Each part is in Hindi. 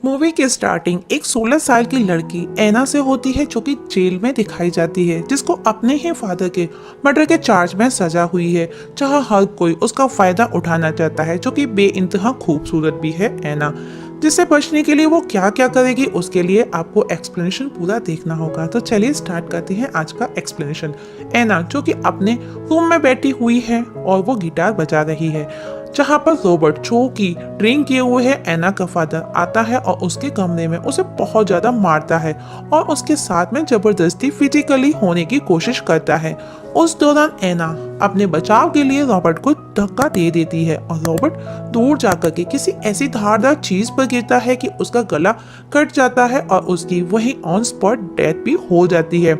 मूवी की स्टार्टिंग एक 16 साल की लड़की ऐना से होती है जो कि जेल में दिखाई जाती है, जिसको अपने ही फादर के मर्डर के चार्ज में सजा हुई है, जहां हर कोई उसका फायदा उठाना चाहता है, जो कि बेइंतहा खूबसूरत भी है ऐना। जिससे बचने के लिए वो क्या क्या करेगी, उसके लिए आपको एक्सप्लेनेशन पूरा देखना होगा। तो चलिए स्टार्ट करते हैं आज का एक्सप्लेनेशन। ऐना जो कि अपने रूम में बैठी हुई है और वो गिटार बजा रही है, जहाँ पर रॉबर्ट जो कि ड्रिंक किए हुए है ऐना का फादर आता है और उसके कमरे में उसे बहुत ज्यादा मारता है और उसके साथ में जबरदस्ती फिजिकली होने की कोशिश करता है। उस दौरान ऐना अपने बचाव के लिए रॉबर्ट को धक्का दे देती है और रॉबर्ट दूर जाकर के किसी ऐसी धारदार चीज पर गिरता है कि उसका गला कट जाता है और उसकी वही ऑन स्पॉट डेथ भी हो जाती है।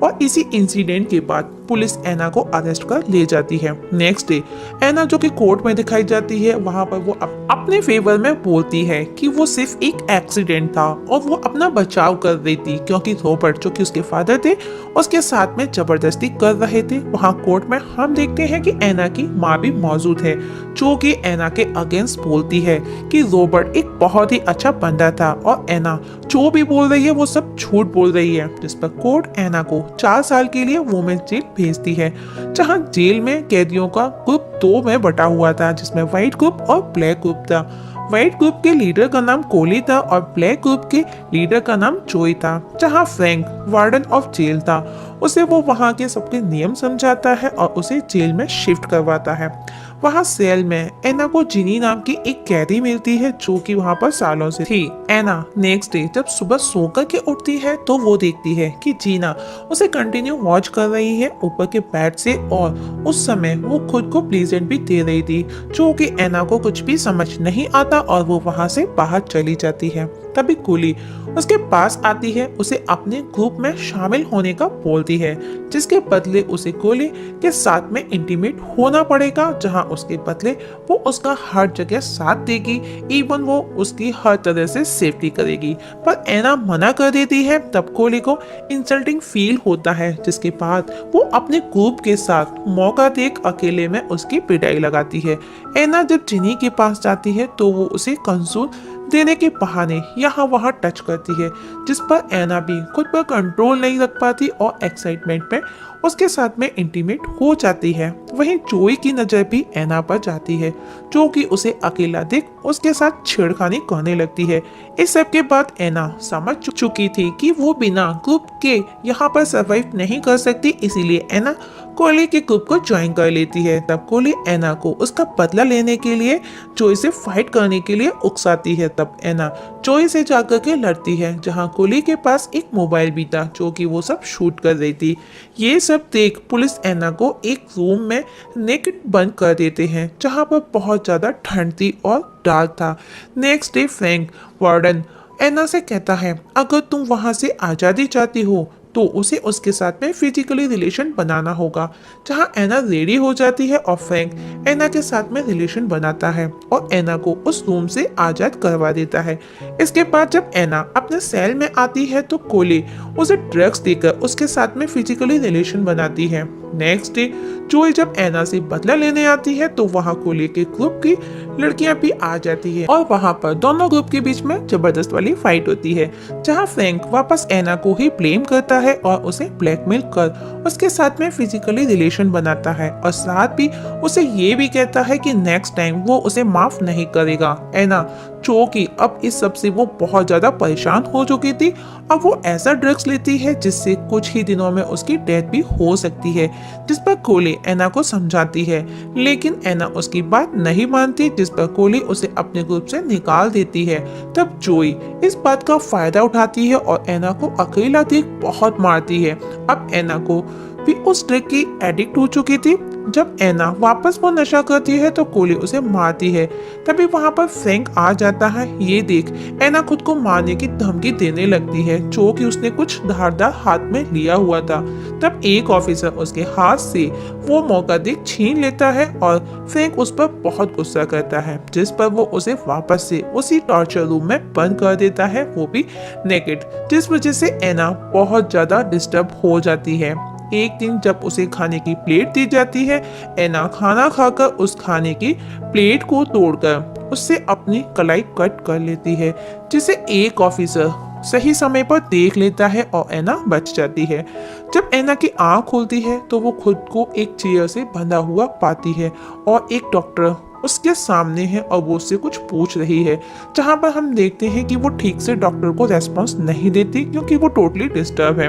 और इसी इंसिडेंट के बाद पुलिस ऐना को अरेस्ट कर ले जाती है। नेक्स्ट डे ऐना जो कि कोर्ट में दिखाई जाती है, वहां पर वो अपने फेवर में बोलती है कि वो सिर्फ एक एक्सीडेंट था और वो अपना बचाव कर रही थी, क्योंकि रॉबर्ट जो कि उसके फादर थे उसके साथ में जबरदस्ती कर रहे थे। वहां कोर्ट में हम देखते हैं कि ऐना की माँ भी मौजूद है, जो कि ऐना के अगेंस्ट बोलती है कि रॉबर्ट एक बहुत ही अच्छा बंदा था और ऐना जो भी बोल रही है वो सब झूठ बोल रही है। जिस पर कोर्ट ऐना को 4 साल के लिए वुमेन्स जेल भेजती है, जहां जेल में कैदियों का ग्रुप 2 में बटा हुआ था, जिसमें व्हाइट ग्रुप और ब्लैक ग्रुप था। व्हाइट ग्रुप के लीडर का नाम कोली था और ब्लैक ग्रुप के लीडर का नाम जोई था। जहां फ्रैंक वार्डन ऑफ जेल था, उसे वो वहां के सबके नियम समझाता है और उसे जेल में शिफ्ट करवाता है। वहां सेल में ऐना को जिनी नाम की एक कैदी मिलती है, जो कि वहां पर सालों से थी। ऐना नेक्स्ट डे जब सुबह सोकर के उठती है तो वो देखती है कि जीना उसे कंटिन्यू वॉच कर रही है ऊपर के बेड से, और उस समय वो खुद को प्रेजेंट भी दे रही थी, जो कि ऐना को कुछ भी समझ नहीं आता और वो वहां से बाहर चली जाती है। तभी कुली उसके पास आती है, उसे अपने ग्रुप में शामिल होने का बोलती है, जिसके बदले उसे कुली के साथ में इंटीमेट होना पड़ेगा, जहां उसके बदले वो उसका हर जगह साथ देगी, इवन वो उसकी हर तरह से सेफ्टी करेगी। पर ऐना मना कर देती है। तब कोली को इंसल्टिंग फील होता है, जिसके बाद वो अपने ग्रुप के साथ मौका देख अकेले में उसकी पिटाई लगाती है। ऐना जब जिनी के पास जाती है तो वो उसे कंसोल देने के बहाने यहाँ वहाँ टच करती है, जिस पर ऐना भी खुद पर कंट्रोल नहीं रख पाती और एक्साइटमेंट में उसके साथ में इंटीमेट हो जाती है। वहीं जोई की नजर भी ऐना पर जाती है, जो कि उसे अकेला देख उसके साथ छेड़खानी करने लगती है। इस सब के बाद ऐना समझ चुकी थी कि वो बिना ग्रुप के यहाँ पर सरवाइव नहीं कर सकती, इसीलिए ऐना कोली के ग्रुप को ज्वाइन कर लेती है। तब कोली ऐना को उसका बदला लेने के लिए जोई से फाइट करने के लिए उकसाती है। तब ऐना जोई से जाकर के लड़ती है, जहां कोली के पास एक मोबाइल भी था, जो कि वो सब शूट कर रही थी। ये सब देख पुलिस ऐना को एक रूम में नेकेड बंद कर देते हैं, जहां पर बहुत ज्यादा ठंड थी और डार्क था। नेक्स्ट डे फ्रैंक वार्डन ऐना से कहता है, अगर तुम वहां से आज़ादी चाहती हो तो उसे उसके साथ में फिजिकली रिलेशन बनाना होगा। जहां ऐना रेडी हो जाती है और फ्रैंक ऐना के साथ में रिलेशन बनाता है और ऐना को उस रूम से आजाद करवा देता है। इसके बाद जब ऐना अपने सेल में आती है तो कोली उसे ड्रग्स देकर उसके साथ में फिजिकली रिलेशन बनाती है। नेक्स्ट डे जोई जब ऐना से बदला लेने आती है तो वहां कोली के ग्रुप की लड़कियां भी आ जाती है और वहां पर दोनों ग्रुप के बीच में जबरदस्त वाली फाइट होती है, जहां फ्रैंक वापस ऐना को ही ब्लेम करता है और उसे ब्लैकमेल कर उसके साथ में फिजिकली रिलेशन बनाता है और साथ भी उसे ये भी कहता है कि नेक्स्ट टाइम वो उसे माफ नहीं करेगा। ऐना जो कि अब इस सब से वो बहुत ज्यादा परेशान हो चुकी थी, अब वो ऐसा ड्रग्स लेती है जिससे कुछ ही दिनों में उसकी डेथ भी हो सकती है, जिस पर कोली ऐना को समझाती है, लेकिन ऐना उसकी बात नहीं मानती, जिस पर कोली उसे अपने ग्रुप से निकाल देती है। तब जोई इस बात का फायदा उठाती है और ऐना को अकेला देख बहुत मारती है। अब ऐना को भी उस ड्रग की एडिक्ट हो चुकी थी। जब ऐना वापस वो नशा करती है तो कोली उसे मारती है। तभी वहां पर फ्रैंक आ जाता है। ये देख ऐना खुद को मारने की धमकी देने लगती है, जो कि उसने कुछ धारदार हाथ में लिया हुआ था। तब एक ऑफिसर उसके हाथ से वो मौका देख छीन लेता है और फ्रैंक उस पर बहुत गुस्सा करता है, जिस पर वो उसे वापस से उसी टॉर्चर रूम में बंद कर देता है, वो भी नेकेड, जिस वजह से ऐना बहुत ज्यादा डिस्टर्ब हो जाती है। एक दिन जब उसे खाने की प्लेट दी जाती है, ऐना खाना खाकर उस खाने की प्लेट को तोड़कर उससे अपनी कलाई कट कर लेती है, जिसे एक ऑफिसर सही समय पर देख लेता है और एना बच जाती है। जब एना की आंख खुलती है तो वो खुद को एक चेयर से बंधा हुआ पाती है और एक डॉक्टर उसके सामने है और वो उससे कुछ पूछ रही है, जहां पर हम देखते हैं कि वो ठीक से डॉक्टर को रेस्पॉन्स नहीं देती क्योंकि वो टोटली डिस्टर्ब है।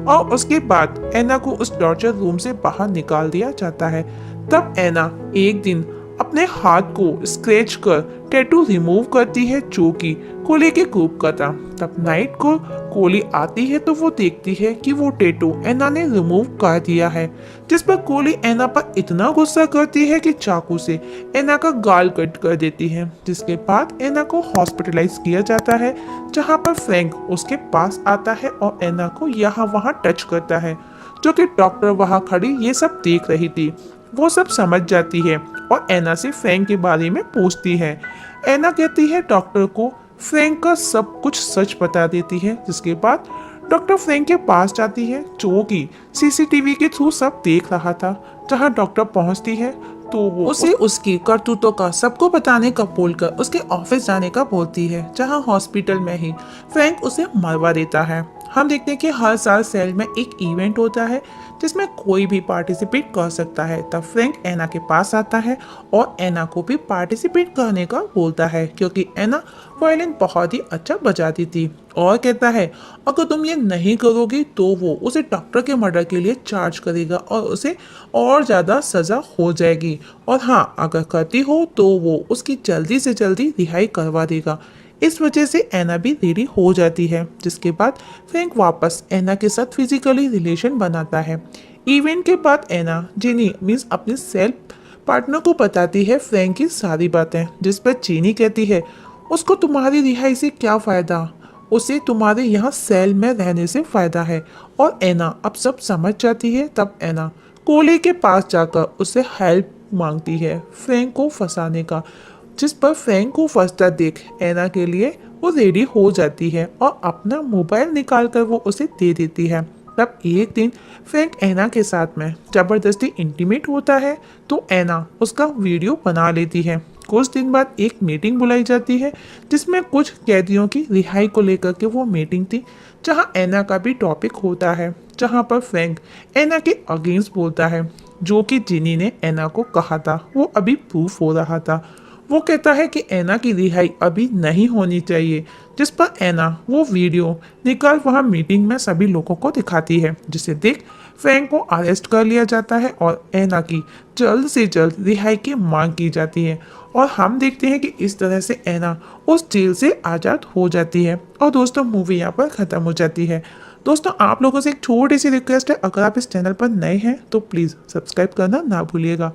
और उसके बाद एना को उस टॉर्चर रूम से बाहर निकाल दिया जाता है। तब एना एक दिन अपने हाथ को स्क्रैच कर टैटू रिमूव करती है जो कि कोली के ग्रुप का था। तब नाइट को कोली आती है तो वो देखती है कि वो टैटू एना ने रिमूव कर दिया है, जिस पर कोली एना पर इतना गुस्सा करती है कि चाकू से एना का गाल कट कर देती है। जिसके बाद एना को हॉस्पिटलाइज किया जाता है, जहां पर फ्रैंक उसके पास आता है और एना को यहाँ वहाँ टच करता है, जो कि डॉक्टर वहाँ खड़ी ये सब देख रही थी। वो सब समझ जाती है और एना से फ्रैंक के बारे में पूछती है। एना कहती है डॉक्टर को फ्रैंक का सब कुछ सच बता देती है, जिसके बाद डॉक्टर फ्रैंक के पास जाती है जो कि सीसीटीवी के थ्रू सब देख रहा था। जहां डॉक्टर पहुंचती है तो वो उसे उसकी करतूतों का सबको बताने का बोलकर उसके ऑफिस जाने का बोलती है, जहां हॉस्पिटल में ही फ्रैंक उसे मरवा देता है। हम देखते हैं कि हर साल सेल में एक इवेंट होता है जिसमें कोई भी पार्टिसिपेट कर सकता है। तब फ्रैंक एना के पास आता है और एना को भी पार्टिसिपेट करने का बोलता है, क्योंकि एना वायलिन बहुत ही अच्छा बजाती थी और कहता है अगर तुम ये नहीं करोगी तो वो उसे डॉक्टर के मर्डर के लिए चार्ज करेगा और उसे और ज़्यादा सज़ा हो जाएगी, और हाँ अगर करती हो तो वो उसकी जल्दी से जल्दी रिहाई करवा देगा। इस वजह से एना भी रेडी हो जाती है, जिसके बाद फ्रैंक वापस एना के साथ फिजिकली रिलेशन बनाता है। इवेंट के बाद एना जिनी मीन्स अपने सेल्फ पार्टनर को बताती है फ्रैंक की सारी बातें, जिस पर चीनी कहती है उसको तुम्हारी रिहाई से क्या फ़ायदा, उसे तुम्हारे यहाँ सेल में रहने से फ़ायदा है। और एना अब सब समझ जाती है। तब एना कोली के पास जाकर उससे हेल्प मांगती है फ्रैंक को फंसाने का, जिस पर फ्रैंक को फंसता देख एना के लिए वो रेडी हो जाती है और अपना मोबाइल निकालकर वो उसे दे देती है। तब एक दिन फ्रैंक एना के साथ में ज़बरदस्ती इंटीमेट होता है तो एना उसका वीडियो बना लेती है। कुछ दिन बाद एक मीटिंग बुलाई जाती है जिसमें कुछ कैदियों की रिहाई को लेकर के वो मीटिंग थी, जहां एना का भी टॉपिक होता है, जहां पर फ्रैंक एना के अगेंस्ट बोलता है जो कि जिनी ने एना को कहा था वो अभी प्रूफ हो रहा था। वो कहता है कि एना की रिहाई अभी नहीं होनी चाहिए, जिस पर एना वो वीडियो निकाल वहाँ मीटिंग में सभी लोगों को दिखाती है, जिसे देख फ्रैंक को अरेस्ट कर लिया जाता है और एना की जल्द से जल्द रिहाई की मांग की जाती है। और हम देखते हैं कि इस तरह से एना उस जेल से आज़ाद हो जाती है। और दोस्तों मूवी यहाँ पर ख़त्म हो जाती है। दोस्तों आप लोगों से एक छोटी सी रिक्वेस्ट है, अगर आप इस चैनल पर नए हैं तो प्लीज़ सब्सक्राइब करना ना भूलिएगा।